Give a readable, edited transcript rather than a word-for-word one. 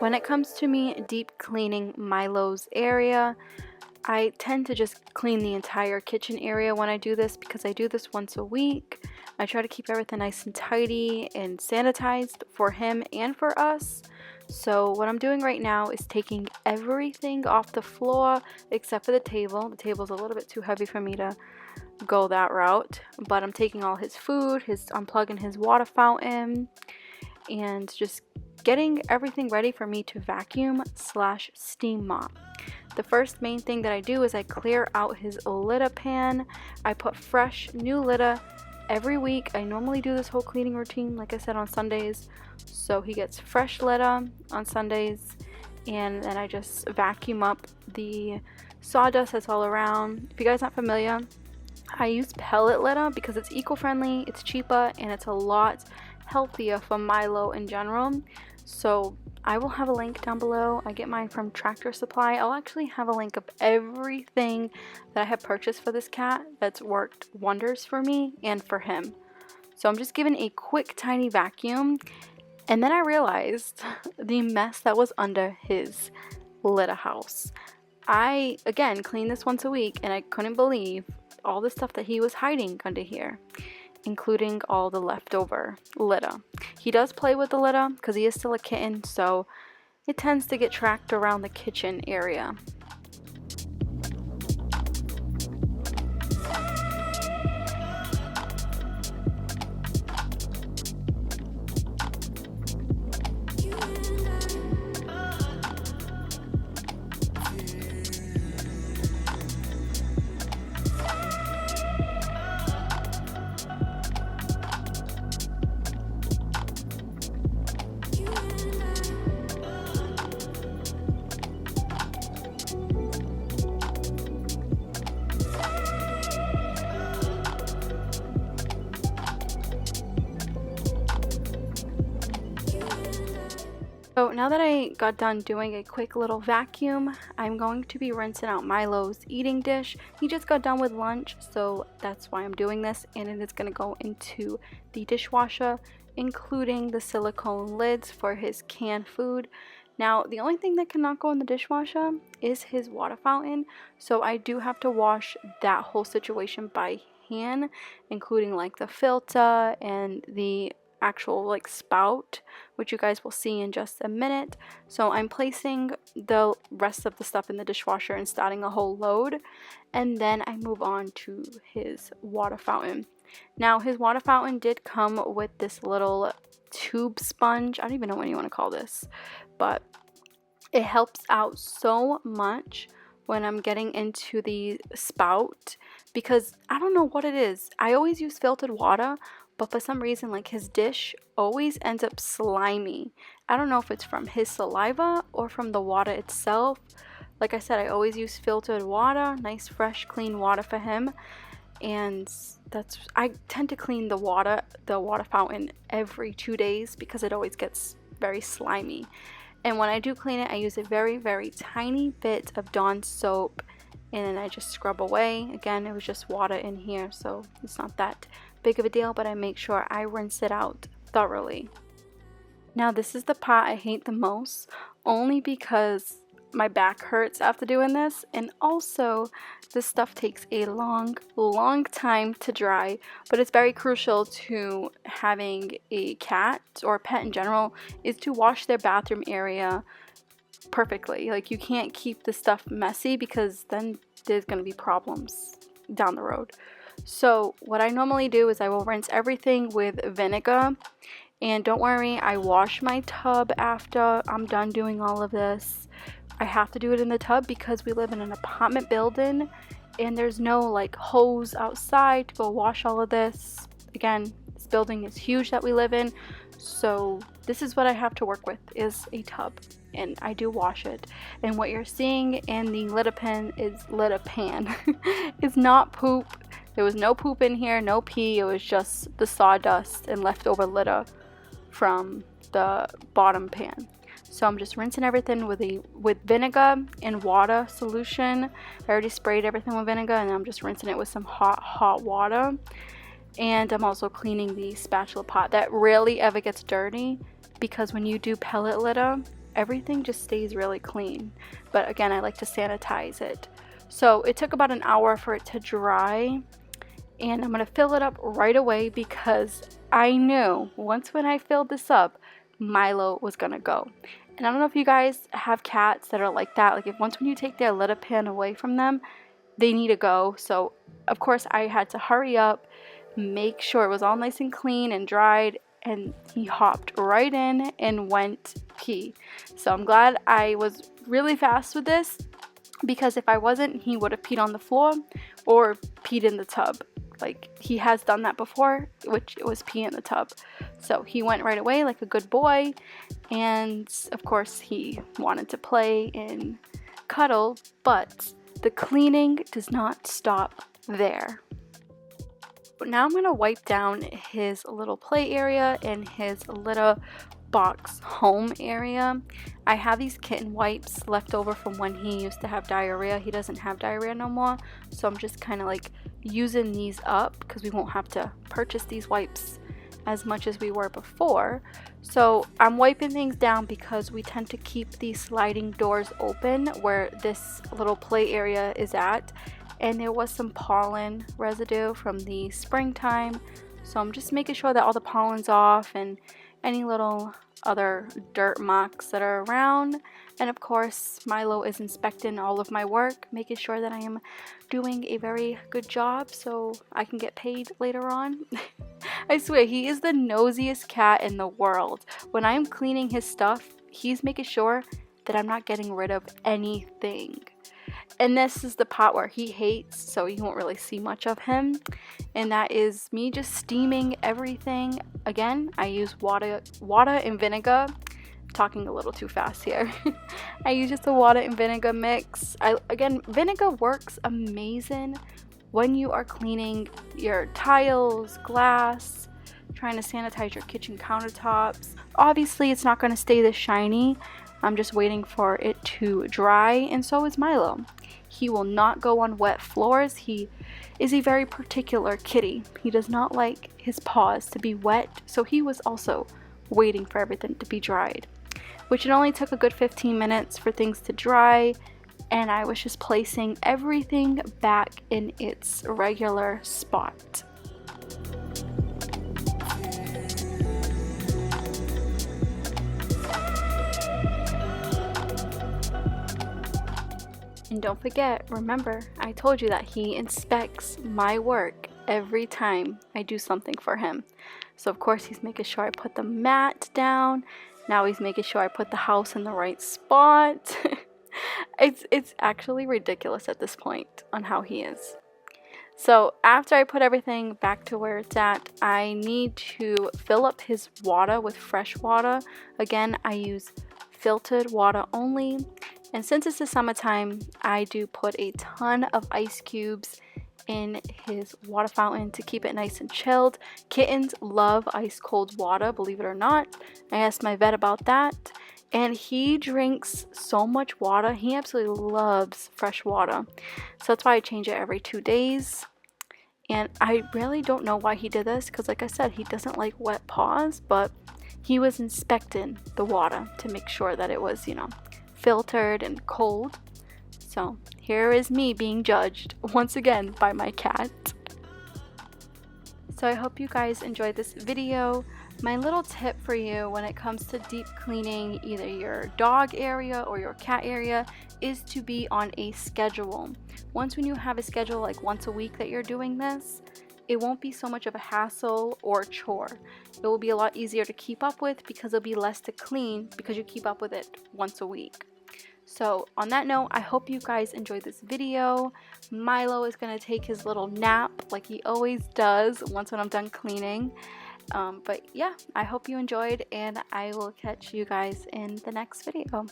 When it comes to me deep cleaning Milo's area, I tend to just clean the entire kitchen area when I do this because I do this once a week. I try to keep everything nice and tidy and sanitized for him and for us. So what I'm doing right now is taking everything off the floor except for the table. The table's a little bit too heavy for me to go that route, but I'm taking all his food, unplugging his water fountain, and just getting everything ready for me to vacuum slash steam mop. The first main thing that I do is I clear out his litter pan. I put fresh new litter every week. I normally do this whole cleaning routine, like I said, on Sundays. So he gets fresh litter on Sundays, and then I just vacuum up the sawdust that's all around. If you guys aren't familiar, I use pellet litter because it's eco-friendly, it's cheaper, and it's a lot healthier for Milo in general. So I will have a link down below. I get mine from Tractor Supply. I'll actually have a link of everything that I have purchased for this cat that's worked wonders for me and for him. So I'm just giving a quick tiny vacuum, and then I realized the mess that was under his litter house. I again clean this once a week, and I couldn't believe all the stuff that he was hiding under here, including all the leftover litter. He does play with the litter because he is still a kitten, so it tends to get tracked around the kitchen area. So now that I got done doing a quick little vacuum, I'm going to be rinsing out Milo's eating dish. He just got done with lunch, so that's why I'm doing this, and it is going to go into the dishwasher, including the silicone lids for his canned food. Now, the only thing that cannot go in the dishwasher is his water fountain, so I do have to wash that whole situation by hand, including like the filter and the actual like spout, which you guys will see in just a minute. So I'm placing the rest of the stuff in the dishwasher and starting a whole load, and then I move on to his water fountain. Now his water fountain did come with this little tube sponge. I don't even know what you want to call this, but it helps out so much when I'm getting into the spout, because I don't know what it is. I always use filtered water, but for some reason, like, his dish always ends up slimy. I don't know if it's from his saliva or from the water itself. Like I said, I always use filtered water, nice fresh clean water for him, and I tend to clean the water fountain every 2 days because it always gets very slimy. And when I do clean it, I use a very, very tiny bit of Dawn soap, and then I just scrub away. Again, it was just water in here, so it's not that big of a deal, but I make sure I rinse it out thoroughly. Now this is the part I hate the most, only because my back hurts after doing this, and also this stuff takes a long time to dry, but it's very crucial to having a cat or a pet in general is to wash their bathroom area perfectly. Like, you can't keep the stuff messy because then there's going to be problems down the road. So what I normally do is I will rinse everything with vinegar, and don't worry, I wash my tub after I'm done doing all of this. I have to do it in the tub because we live in an apartment building and there's no like hose outside to go wash all of this. Again, this building is huge that we live in, so this is what I have to work with, is a tub, and I do wash it. And what you're seeing in the litter pan is not poop. There was no poop in here, no pee. It was just the sawdust and leftover litter from the bottom pan. So I'm just rinsing everything with vinegar and water solution. I already sprayed everything with vinegar, and I'm just rinsing it with some hot water. And I'm also cleaning the spatula pot. That rarely ever gets dirty because when you do pellet litter, everything just stays really clean. But again, I like to sanitize it. So it took about an hour for it to dry, and I'm gonna fill it up right away because I knew once when I filled this up, Milo was gonna go. And I don't know if you guys have cats that are like that. Like if once when you take their litter pan away from them, they need to go. So of course I had to hurry up, make sure it was all nice and clean and dried, and he hopped right in and went pee. So I'm glad I was really fast with this, because if I wasn't, he would have peed on the floor or peed in the tub. Like he has done that before, which was pee in the tub. So he went right away like a good boy, and of course he wanted to play and cuddle, but the cleaning does not stop there. But now I'm going to wipe down his little play area and his litter box home area. I have these kitten wipes left over from when he used to have diarrhea. He doesn't have diarrhea no more, so I'm just kind of like using these up because we won't have to purchase these wipes as much as we were before. So I'm wiping things down because we tend to keep these sliding doors open where this little play area is at, and there was some pollen residue from the springtime, so I'm just making sure that all the pollen's off and any little other dirt marks that are around. And of course Milo is inspecting all of my work, making sure that I am doing a very good job so I can get paid later on. I swear, he is the nosiest cat in the world. When I am cleaning his stuff, he's making sure that I'm not getting rid of anything. And this is the part where he hates, so you won't really see much of him. And that is me just steaming everything. Again, I use water and vinegar. I'm talking a little too fast here. I use just a water and vinegar mix. Again, vinegar works amazing when you are cleaning your tiles, glass, trying to sanitize your kitchen countertops. Obviously, it's not going to stay this shiny. I'm just waiting for it to dry, and so is Milo. He will not go on wet floors. He is a very particular kitty. He does not like his paws to be wet, so he was also waiting for everything to be dried, which it only took a good 15 minutes for things to dry, and I was just placing everything back in its regular spot. And don't forget, remember, I told you that he inspects my work every time I do something for him. So of course he's making sure I put the mat down. Now he's making sure I put the house in the right spot. It's actually ridiculous at this point on how he is. So after I put everything back to where it's at, I need to fill up his water with fresh water. Again, I use filtered water only. And since it's the summertime, I do put a ton of ice cubes in his water fountain to keep it nice and chilled. Kittens love ice cold water, believe it or not. I asked my vet about that, and he drinks so much water. He absolutely loves fresh water. So that's why I change it every 2 days. And I really don't know why he did this, because like I said, he doesn't like wet paws, but he was inspecting the water to make sure that it was, filtered and cold. So here is me being judged once again by my cat. So I hope you guys enjoyed this video. My little tip for you when it comes to deep cleaning either your dog area or your cat area is to be on a schedule. Once when you have a schedule like once a week that you're doing this, it won't be so much of a hassle or chore. It will be a lot easier to keep up with because it'll be less to clean because you keep up with it once a week. So on that note, I hope you guys enjoyed this video. Milo is going to take his little nap like he always does once when I'm done cleaning. But yeah, I hope you enjoyed, and I will catch you guys in the next video.